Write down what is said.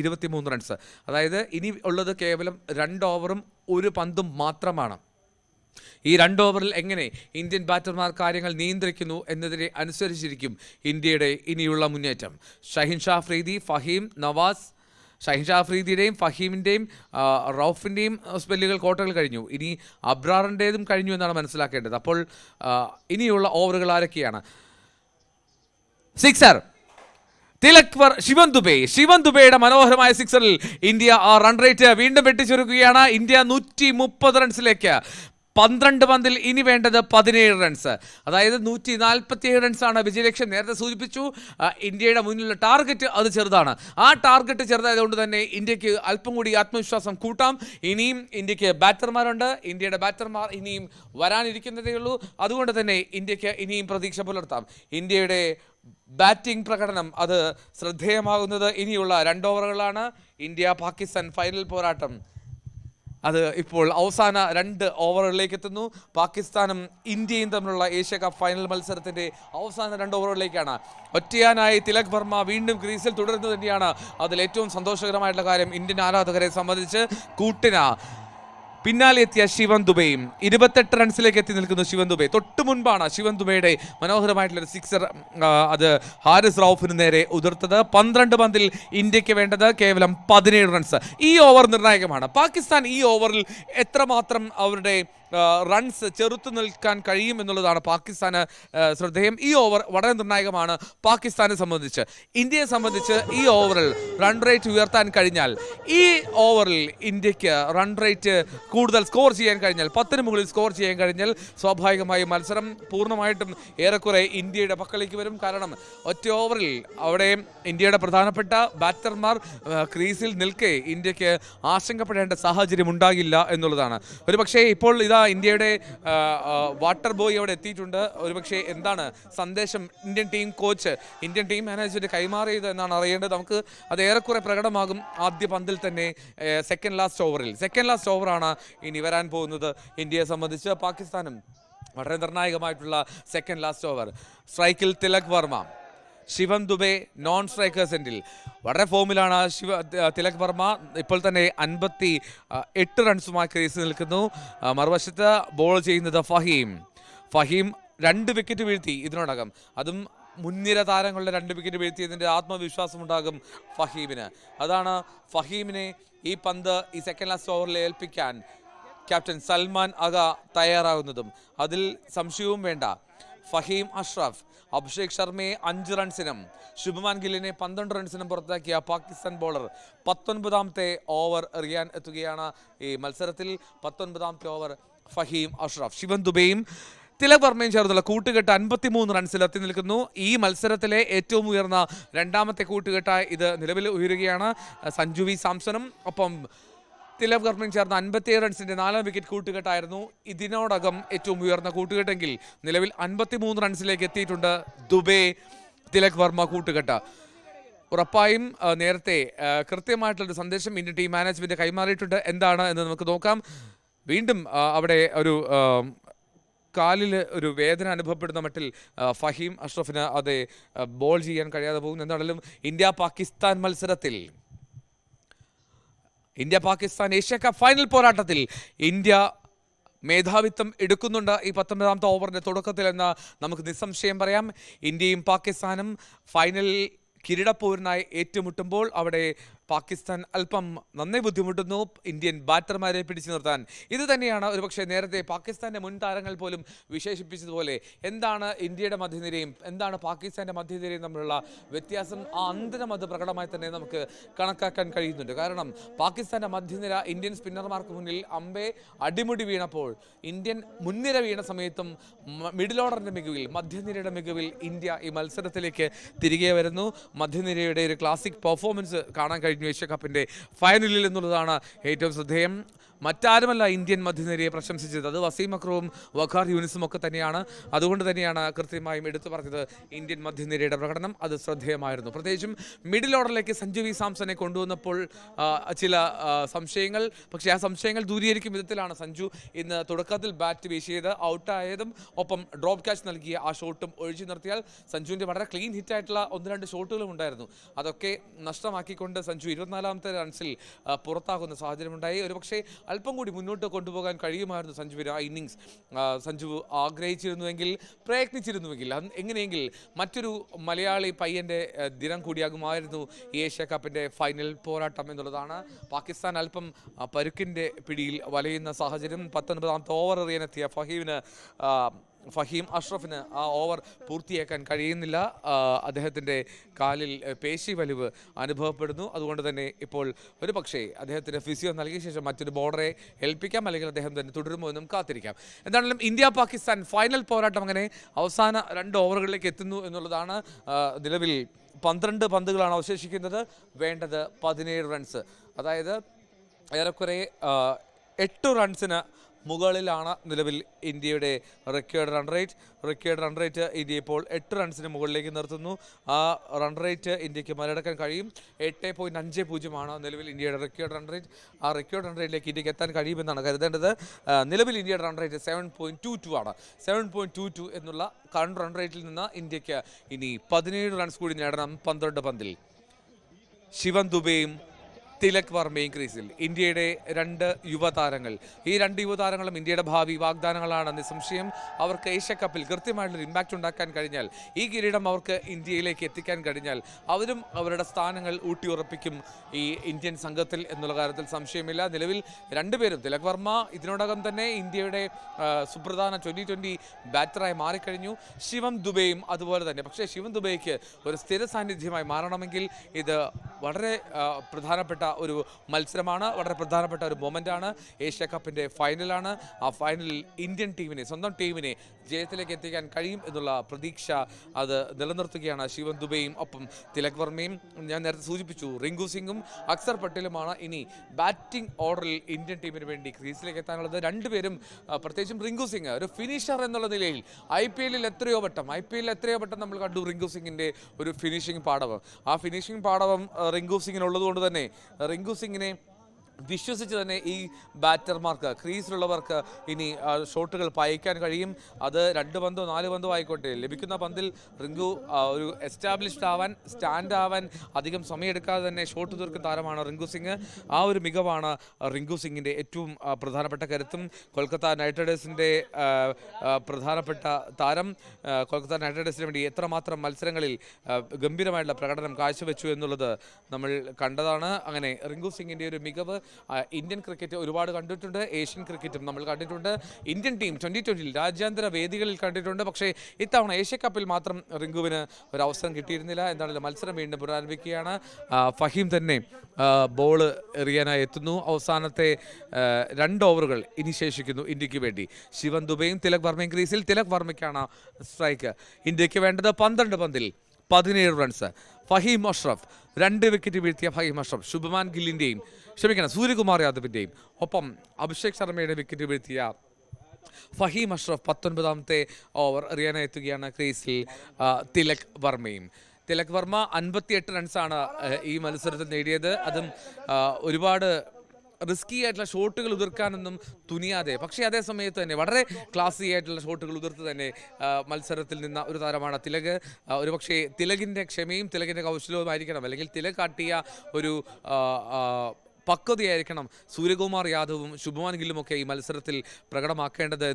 23 runs. അതായത് ഇനി ഉള്ളത് കേവലം 2 ഓവറും 1 പന്തും മാത്രമാണ്. ഈ 2 ഓവറിൽ എങ്ങനെ ഇന്ത്യൻ ബാറ്റർമാർ കാര്യങ്ങൾ നിയന്ത്രിക്കുന്നു എന്നതിനെ അനുസരിച്ചിരിക്കും ഇന്ത്യയുടെ ഇനിയുള്ള മുന്നേറ്റം. ഷഹീൻ ഷാ അഫ്രീദി, ഫഹീം, നവാസ്, ഷഹീൻ ഷാ അഫ്രീദിയുടെയും ഫഹീമിൻ്റെയും റൌഫിൻ്റെയും സ്പെല്ലുകൾ കോട്ടകൾ കഴിഞ്ഞു. ഇനി അബ്രാറിൻ്റേതും കഴിഞ്ഞു എന്നാണ് മനസ്സിലാക്കേണ്ടത്. അപ്പോൾ ഇനിയുള്ള ഓവറുകൾ ആരൊക്കെയാണ്? സിക്സർ ശിവൻ ദുബെയുടെ മനോഹരമായ സിക്സറിൽ ഇന്ത്യ ആ റൺ റേറ്റ് വീണ്ടും വെട്ടിച്ചുരുക്കുകയാണ്. ഇന്ത്യ 130 റൺസിലേക്ക്. 12 പന്തിൽ ഇനി വേണ്ടത് 17 റൺസ്. അതായത് 147 റൺസാണ് വിജയലക്ഷ്യം. നേരത്തെ സൂചിപ്പിച്ചു ഇന്ത്യയുടെ മുന്നിലുള്ള ടാർഗറ്റ് അത് ചെറുതാണ്. ആ ടാർഗറ്റ് ചെറുതായതുകൊണ്ട് തന്നെ ഇന്ത്യക്ക് അല്പം കൂടി ആത്മവിശ്വാസം കൂട്ടാം. ഇനിയും ഇന്ത്യക്ക് ബാറ്റർമാരുണ്ട്. ഇന്ത്യയുടെ ബാറ്റർമാർ ഇനിയും വരാനിരിക്കുന്നതേ ഉള്ളൂ. അതുകൊണ്ട് തന്നെ ഇന്ത്യക്ക് ഇനിയും പ്രതീക്ഷ പുലർത്താം. ഇന്ത്യയുടെ ബാറ്റിംഗ് പ്രകടനം അത് ശ്രദ്ധേയമാകുന്നത് ഇനിയുള്ള 2 ഓവറുകളാണ്. ഇന്ത്യ പാകിസ്ഥാൻ ഫൈനൽ പോരാട്ടം അത് ഇപ്പോൾ അവസാന 2 ഓവറുകളിലേക്ക് എത്തുന്നു. പാകിസ്ഥാനും ഇന്ത്യയും തമ്മിലുള്ള ഏഷ്യ കപ്പ് ഫൈനൽ മത്സരത്തിന്റെ അവസാന 2 ഓവറുകളിലേക്കാണ്. ഒറ്റയാനായി തിലക് വർമ്മ വീണ്ടും ക്രീസിൽ തുടരുന്നത് തന്നെയാണ് അതിൽ ഏറ്റവും സന്തോഷകരമായിട്ടുള്ള കാര്യം. ഇന്ത്യൻ ആരാധകരെ സംബന്ധിച്ച് കൂട്ടിന് പിന്നാലെ എത്തിയ ശിവൻ ദുബെയും 28 റൺസിലേക്ക് എത്തി നിൽക്കുന്നു. ശിവൻ ദുബെ തൊട്ടു മുൻപാണ് ശിവൻ ദുബെയുടെ മനോഹരമായിട്ടുള്ളൊരു സിക്സർ അത് ഹാരിസ് റൌഫിന് നേരെ ഉതിർത്തത്. 12 പന്തിൽ ഇന്ത്യക്ക് വേണ്ടത് കേവലം 17 റൺസ്. ഈ ഓവർ നിർണായകമാണ്. പാകിസ്ഥാൻ ഈ ഓവറിൽ എത്രമാത്രം അവരുടെ റൺസ് ചെറുത്തു നിൽക്കാൻ കഴിയും എന്നുള്ളതാണ് പാകിസ്ഥാന് ശ്രദ്ധേയം. ഈ ഓവർ വളരെ നിർണായകമാണ് പാകിസ്ഥാനെ സംബന്ധിച്ച്. ഇന്ത്യയെ സംബന്ധിച്ച് ഈ ഓവറിൽ റൺ റേറ്റ് ഉയർത്താൻ കഴിഞ്ഞാൽ, ഈ ഓവറിൽ ഇന്ത്യക്ക് റൺ റേറ്റ് കൂടുതൽ സ്കോർ ചെയ്യാൻ കഴിഞ്ഞാൽ, 10 മുകളിൽ സ്കോർ ചെയ്യാൻ കഴിഞ്ഞാൽ സ്വാഭാവികമായും മത്സരം പൂർണ്ണമായിട്ടും ഏറെക്കുറെ ഇന്ത്യയുടെ പക്കലേക്ക് വരും. കാരണം ഒറ്റ ഓവറിൽ അവിടെ ഇന്ത്യയുടെ പ്രധാനപ്പെട്ട ബാറ്റർമാർ ക്രീസിൽ നിൽക്കെ ഇന്ത്യക്ക് ആശങ്കപ്പെടേണ്ട സാഹചര്യം ഉണ്ടാകില്ല എന്നുള്ളതാണ്. ഒരുപക്ഷെ ഇപ്പോൾ ഇതാ ഇന്ത്യയുടെ വാട്ടർ ബോയ് അവിടെ എത്തിയിട്ടുണ്ട്. ഒരുപക്ഷെ എന്താണ് സന്ദേശം Indian team coach, Indian team manager കൈമാറിയത് എന്നാണ് അറിയേണ്ടത്. നമുക്ക് അത് ഏറെക്കുറെ പ്രകടമാകും ആദ്യ പന്തിൽ തന്നെ. സെക്കൻഡ് ലാസ്റ്റ് ഓവറാണ് ഇനി വരാൻ പോകുന്നത് ഇന്ത്യയെ സംബന്ധിച്ച്. പാകിസ്ഥാനും വളരെ നിർണായകമായിട്ടുള്ള സെക്കൻഡ് ലാസ്റ്റ് ഓവർ. സ്ട്രൈക്കിൽ തിലക് വർമ്മ, ശിവൻ ദുബെ നോൺ സ്ട്രൈക്കേഴ്സ് എൻഡിൽ. വളരെ ഫോമിലാണ് തിലക് വർമ്മ. ഇപ്പോൾ തന്നെ 58 റൺസുമായി ക്രീസിൽ നിൽക്കുന്നു. മറുവശത്ത് ബോൾ ചെയ്യുന്നത് ഫഹീം 2 വിക്കറ്റ് വീഴ്ത്തി ഇതിനോടകം. അതും മുൻനിര താരങ്ങളുടെ 2 വിക്കറ്റ് വീഴ്ത്തിയതിൻ്റെ ആത്മവിശ്വാസം ഉണ്ടാകും ഫഹീമിന്. അതാണ് ഫഹീമിനെ ഈ പന്ത് ഈ സെക്കൻഡ് ലാസ്റ്റ് ഓവറിൽ ഏൽപ്പിക്കാൻ ക്യാപ്റ്റൻ സൽമാൻ അഗ തയ്യാറാകുന്നതും അതിൽ സംശയവും വേണ്ട. ഫഹീം അഷ്റഫ് അഭിഷേക് ശർമ്മയെ 5 റൺസിനും ശുഭ്മാൻ ഗില്ലിനെ 12 റൺസിനും പുറത്താക്കിയ പാകിസ്ഥാൻ ബോളർ 19ാമത്തെ ഓവർ എറിയാൻ എത്തുകയാണ് ഈ മത്സരത്തിൽ. 19ാമത്തെ ഓവർ ഫഹീം അഷ്റഫ്. ശിവൻ ദുബെയും തിലക് വർമ്മയും ചേർന്നുള്ള കൂട്ടുകെട്ട് 53 റൺസിൽ എത്തി നിൽക്കുന്നു. ഈ മത്സരത്തിലെ ഏറ്റവും ഉയർന്ന 2ാമത്തെ കൂട്ടുകെട്ടായി ഇത് നിലവിൽ ഉയരുകയാണ്. സഞ്ജു വി സാംസണും ഒപ്പം തിലക് വർമ്മയും ചേർന്ന 57 റൺസിന്റെ 4ാം വിക്കറ്റ് കൂട്ടുകെട്ടായിരുന്നു ഇതിനോടകം ഏറ്റവും ഉയർന്ന കൂട്ടുകെട്ടെങ്കിൽ നിലവിൽ 53 റൺസിലേക്ക് എത്തിയിട്ടുണ്ട് ദുബെ തിലക് വർമ്മ കൂട്ടുകെട്ട്. ഉറപ്പായും നേരത്തെ കൃത്യമായിട്ടുള്ളൊരു സന്ദേശം ഇന്ത്യൻ ടീം മാനേജ്മെന്റ് കൈമാറിയിട്ടുണ്ട്. എന്താണ് എന്ന് നമുക്ക് നോക്കാം. വീണ്ടും അവിടെ ഒരു കാലിൽ ഒരു വേദന അനുഭവപ്പെടുന്ന മട്ടിൽ ഫഹീം അഷ്റഫിന് അത് ബോൾ ചെയ്യാൻ കഴിയാതെ പോകുന്നു. എന്താണെങ്കിലും ഇന്ത്യ പാകിസ്ഥാൻ മത്സരത്തിൽ, India Pakistan Asia cup final പോരാട്ടത്തിൽ ഇന്ത്യ മേധാവിത്വം എടുക്കുന്നുണ്ട് ഈ 19ാമത്തെ ഓവറിന്റെ തുടക്കത്തിൽ എന്ന് നമുക്ക് നിസ്സംശയം പറയാം. ഇന്ത്യയും പാകിസ്ഥാനും ഫൈനലിൽ കിരീടപ്പോരിനായി ഏറ്റുമുട്ടുമ്പോൾ അവിടെ പാകിസ്ഥാൻ അല്പം നന്നേ ബുദ്ധിമുട്ടുന്നു ഇന്ത്യൻ ബാറ്റർമാരെ പിടിച്ചു നിർത്താൻ. ഇത് തന്നെയാണ് ഒരുപക്ഷെ നേരത്തെ പാകിസ്ഥാന്റെ മുൻ താരങ്ങൾ പോലും വിശേഷിപ്പിച്ചതുപോലെ എന്താണ് ഇന്ത്യയുടെ മധ്യനിരയും എന്താണ് പാകിസ്ഥാന്റെ മധ്യനിരയും തമ്മിലുള്ള വ്യത്യാസം. ആ അന്തരം അത് പ്രകടമായി തന്നെ നമുക്ക് കണക്കാക്കാൻ കഴിയുന്നുണ്ട്. കാരണം പാകിസ്ഥാന്റെ മധ്യനിര ഇന്ത്യൻ സ്പിന്നർമാർക്ക് മുന്നിൽ അമ്പെ അടിമുടി വീണപ്പോൾ, ഇന്ത്യൻ മുൻനിര വീണ സമയത്തും മിഡിൽ ഓർഡറിന്റെ മികവിൽ, മധ്യനിരയുടെ മികവിൽ ഇന്ത്യ ഈ മത്സരത്തിലേക്ക് തിരികെ വരുന്നു. മധ്യനിരയുടെ ഒരു ക്ലാസിക് പെർഫോമൻസ് കാണാൻ കഴിഞ്ഞു ഏഷ്യ കപ്പിന്റെ ഫൈനലിൽ എന്നുള്ളതാണ് ഏറ്റവും ശ്രദ്ധേയം. മറ്റാരുമല്ല ഇന്ത്യൻ മധ്യനിരയെ പ്രശംസിച്ചത്, അത് വസീം അക്രവും വഖാർ യൂനിസും ഒക്കെ തന്നെയാണ്. അതുകൊണ്ട് തന്നെയാണ് കൃത്യമായും എടുത്തു പറഞ്ഞത് ഇന്ത്യൻ മധ്യനിരയുടെ പ്രകടനം അത് ശ്രദ്ധേയമായിരുന്നു. പ്രത്യേകിച്ചും മിഡിൽ ഓർഡറിലേക്ക് സഞ്ജു വി സാംസനെ കൊണ്ടുവന്നപ്പോൾ ചില സംശയങ്ങൾ, പക്ഷേ ആ സംശയങ്ങൾ ദൂരീകരിക്കും വിധത്തിലാണ് സഞ്ജു ഇന്ന് തുടക്കത്തിൽ ബാറ്റ് വീശിയത്. ഔട്ടായതും ഒപ്പം ഡ്രോപ്പ് ക്യാച്ച് നൽകിയ ആ ഷോട്ടും ഒഴിച്ചു നിർത്തിയാൽ സഞ്ജുവിൻ്റെ വളരെ ക്ലീൻ ഹിറ്റായിട്ടുള്ള 1-2 ഷോട്ടുകളും ഉണ്ടായിരുന്നു. അതൊക്കെ നഷ്ടമാക്കിക്കൊണ്ട് സഞ്ജു 24ാമത്തെ റൺസിൽ പുറത്താകുന്ന സാഹചര്യമുണ്ടായി. ഒരുപക്ഷെ അല്പം കൂടി മുന്നോട്ട് കൊണ്ടുപോകാൻ കഴിയുമായിരുന്നു സഞ്ജുവിന് ആ ഇന്നിങ്സ്. സഞ്ജു ആഗ്രഹിച്ചിരുന്നുവെങ്കിൽ, പ്രയത്നിച്ചിരുന്നുവെങ്കിൽ, എങ്ങനെയെങ്കിൽ മറ്റൊരു മലയാളി പയ്യൻ്റെ ദിനം കൂടിയാകുമായിരുന്നു ഈ ഏഷ്യ കപ്പിൻ്റെ ഫൈനൽ പോരാട്ടം എന്നുള്ളതാണ്. പാകിസ്ഥാൻ അല്പം പരുക്കിൻ്റെ പിടിയിൽ വലയുന്ന സാഹചര്യം. 19ാമത്തെ ഓവർ എറിയാനെത്തിയ ഫഹീം അഷ്റഫിന് ആ ഓവർ പൂർത്തിയാക്കാൻ കഴിയുന്നില്ല. അദ്ദേഹത്തിൻ്റെ കാലിൽ പേശി വലിവ് അനുഭവപ്പെടുന്നു. അതുകൊണ്ട് തന്നെ ഇപ്പോൾ ഒരു പക്ഷേ അദ്ദേഹത്തിന് ഫിസിയോ നൽകിയ ശേഷം മറ്റൊരു ബോളറെ ഏൽപ്പിക്കാം, അല്ലെങ്കിൽ അദ്ദേഹം തന്നെ തുടരുമോ എന്നും കാത്തിരിക്കാം. എന്താണെങ്കിലും ഇന്ത്യ പാകിസ്ഥാൻ ഫൈനൽ പോരാട്ടം അങ്ങനെ അവസാന 2 ഓവറുകളിലേക്ക് എത്തുന്നു എന്നുള്ളതാണ്. നിലവിൽ 12 പന്തുകളാണ് അവശേഷിക്കുന്നത്. വേണ്ടത് 17 റൺസ്. അതായത് ഏറെക്കുറെ 8 റൺസിന് മുകളിലാണ് നിലവിൽ ഇന്ത്യയുടെ റെക്കോർഡ് റൺ റേറ്റ് ഇന്ത്യ ഇപ്പോൾ 8 റൺസിന് മുകളിലേക്ക് നിർത്തുന്നു. ആ റൺ റേറ്റ് ഇന്ത്യക്ക് മറികടക്കാൻ കഴിയും. 8.50 നിലവിൽ ഇന്ത്യയുടെ റെക്കോർഡ് റൺ റേറ്റ്. ആ റെക്കോർഡ് റൺ റേറ്റിലേക്ക് ഇന്ത്യക്ക് എത്താൻ കഴിയുമെന്നാണ് കരുതേണ്ടത്. നിലവിൽ ഇന്ത്യയുടെ റൺ റേറ്റ് 7.22 ആണ്. 7.22 എന്നുള്ള കറണ്ട് റൺ റേറ്റിൽ നിന്ന് ഇന്ത്യക്ക് ഇനി 17 റൺസ് കൂടി നേടണം 12 പന്തിൽ. ശിവൻ ദുബെയും തിലക് വർമ്മയും ക്രീസിൽ. ഇന്ത്യയുടെ 2 യുവതാരങ്ങൾ. ഈ 2 യുവതാരങ്ങളും ഇന്ത്യയുടെ ഭാവി വാഗ്ദാനങ്ങളാണ് നിസ്സംശയം. അവർക്ക് ഏഷ്യ കപ്പിൽ കൃത്യമായിട്ടുള്ളൊരു ഇമ്പാക്റ്റ് ഉണ്ടാക്കാൻ കഴിഞ്ഞാൽ, ഈ കിരീടം അവർക്ക് ഇന്ത്യയിലേക്ക് എത്തിക്കാൻ കഴിഞ്ഞാൽ, അവരും അവരുടെ സ്ഥാനങ്ങൾ ഊട്ടിയുറപ്പിക്കും ഈ ഇന്ത്യൻ സംഘത്തിൽ എന്നുള്ള കാര്യത്തിൽ സംശയമില്ല. നിലവിൽ 2 പേരും, തിലക് വർമ്മ ഇതിനോടകം തന്നെ ഇന്ത്യയുടെ സുപ്രധാന 2020 ബാറ്ററായി മാറിക്കഴിഞ്ഞു. ശിവം ദുബെയും അതുപോലെ തന്നെ. പക്ഷേ ശിവം ദുബെയ്ക്ക് ഒരു സ്ഥിര സാന്നിധ്യമായി മാറണമെങ്കിൽ ഇത് വളരെ പ്രധാനപ്പെട്ട ഒരു മത്സരമാണ്, വളരെ പ്രധാനപ്പെട്ട ഒരു മൊമെൻ്റാണ്. ഏഷ്യ കപ്പിൻ്റെ ഫൈനലാണ്. ആ ഫൈനലിൽ ഇന്ത്യൻ ടീമിനെ, സ്വന്തം ടീമിനെ ജയത്തിലേക്ക് എത്തിക്കാൻ കഴിയും എന്നുള്ള പ്രതീക്ഷ അത് നിലനിർത്തുകയാണ് ശിവൻ ദുബെയും ഒപ്പം തിലക് വർമ്മയും. ഞാൻ നേരത്തെ സൂചിപ്പിച്ചു, റിങ്കു സിംഗും അക്സർ പട്ടേലുമാണ് ഇനി ബാറ്റിംഗ് ഓർഡറിൽ ഇന്ത്യൻ ടീമിന് വേണ്ടി ക്രീസിലേക്ക് എത്താനുള്ളത്. 2 പേരും, പ്രത്യേകിച്ചും റിങ്കു സിംഗ് ഒരു ഫിനിഷർ എന്നുള്ള നിലയിൽ IPL-ൽ എത്രയോ വട്ടം നമ്മൾ കണ്ടു റിങ്കു സിംഗിൻ്റെ ഒരു ഫിനിഷിംഗ് പാടവം. ആ ഫിനിഷിംഗ് പാടവം റിങ്കു സിംഗിനുള്ളത് കൊണ്ട് തന്നെ റിങ്കു സിംഗിനെ വിശ്വസിച്ച് തന്നെ ഈ ബാറ്റർമാർക്ക്, ക്രീസിലുള്ളവർക്ക് ഇനി ഷോട്ടുകൾ പായിക്കാൻ കഴിയും. അത് 2 പന്തോ 4 പന്തോ ആയിക്കോട്ടെ, ലഭിക്കുന്ന പന്തിൽ റിങ്കു ഒരു എസ്റ്റാബ്ലിഷ്ഡ് ആവാൻ, സ്റ്റാൻഡ് ആവാൻ അധികം സമയമെടുക്കാതെ തന്നെ ഷോട്ട് തീർക്കുന്ന താരമാണ് റിങ്കു സിംഗ്. ആ ഒരു മികവാണ് റിങ്കു സിംഗിൻ്റെ ഏറ്റവും പ്രധാനപ്പെട്ട കരുത്തും. കൊൽക്കത്ത നൈറ്റ് റൈഡേഴ്സിൻ്റെ പ്രധാനപ്പെട്ട താരം കൊൽക്കത്ത നൈറ്റ് റൈഡേഴ്സിന് വേണ്ടി എത്രമാത്രം മത്സരങ്ങളിൽ ഗംഭീരമായിട്ടുള്ള പ്രകടനം കാഴ്ചവെച്ചു എന്നുള്ളത് നമ്മൾ കണ്ടതാണ്. അങ്ങനെ റിങ്കു സിംഗിൻ്റെ ഒരു മികവ് ഇന്ത്യൻ ക്രിക്കറ്റ് ഒരുപാട് കണ്ടിട്ടുണ്ട്. ഏഷ്യൻ ക്രിക്കറ്റും നമ്മൾ കണ്ടിട്ടുണ്ട്. ഇന്ത്യൻ ടീം 2020-ൽ രാജ്യാന്തര വേദികളിൽ കണ്ടിട്ടുണ്ട്. പക്ഷേ ഇത്തവണ ഏഷ്യ കപ്പിൽ മാത്രം റിങ്കുവിന് ഒരു അവസരം കിട്ടിയിരുന്നില്ല. എന്താണെങ്കിലും മത്സരം വീണ്ടും പുനരാരംഭിക്കുകയാണ്. ഫഹീം തന്നെ ബോൾ എറിയാനായി എത്തുന്നു. അവസാനത്തെ 2 ഓവറുകൾ ഇനി ശേഷിക്കുന്നു ഇന്ത്യക്ക് വേണ്ടി. ശിവൻ ദുബെയും തിലക് വർമ്മയും ക്രീസിൽ. തിലക് വർമ്മയ്ക്കാണ് സ്ട്രൈക്ക്. ഇന്ത്യക്ക് വേണ്ടത് 12 പന്തിൽ 17 റൺസ്. ഫഹീം അഷ്റഫ് 2 വിക്കറ്റ് വീഴ്ത്തിയ ഫഹീം അഷ്റഫ് ശുഭമാൻ ഗില്ലിൻ്റെയും സൂര്യകുമാർ യാദവിൻ്റെയും ഒപ്പം അഭിഷേക് ശർമ്മയുടെ വിക്കറ്റ് വീഴ്ത്തിയ ഫഹീം അഷ്റഫ് 19ാമത്തെ ഓവർ എറിയാനായി എത്തുകയാണ് ക്രീസിൽ തിലക് വർമ്മയും. തിലക് വർമ്മ 58 റൺസാണ് ഈ മത്സരത്തിൽ നേടിയത്. അതും ഒരുപാട് റിസ്കി ആയിട്ടുള്ള ഷോട്ടുകൾ ഉതിർക്കാനൊന്നും തുനിയാതെ, പക്ഷേ അതേ സമയത്ത് തന്നെ വളരെ ക്ലാസി ആയിട്ടുള്ള ഷോട്ടുകൾ ഉതിർത്ത് തന്നെ മത്സരത്തിൽ നിന്ന ഒരു താരമാണ് തിലക്. ഒരുപക്ഷെ തിലകിൻ്റെ ക്ഷമയും തിലകിൻ്റെ കൗശലവും ആയിരിക്കണം, അല്ലെങ്കിൽ തിലക് കാട്ടിയ ഒരു പക്വതയായിരിക്കണം സൂര്യകുമാർ യാദവും ശുഭമാൻ ഗില്ലുമൊക്കെ ഈ മത്സരത്തിൽ പ്രകടമാക്കേണ്ടത്.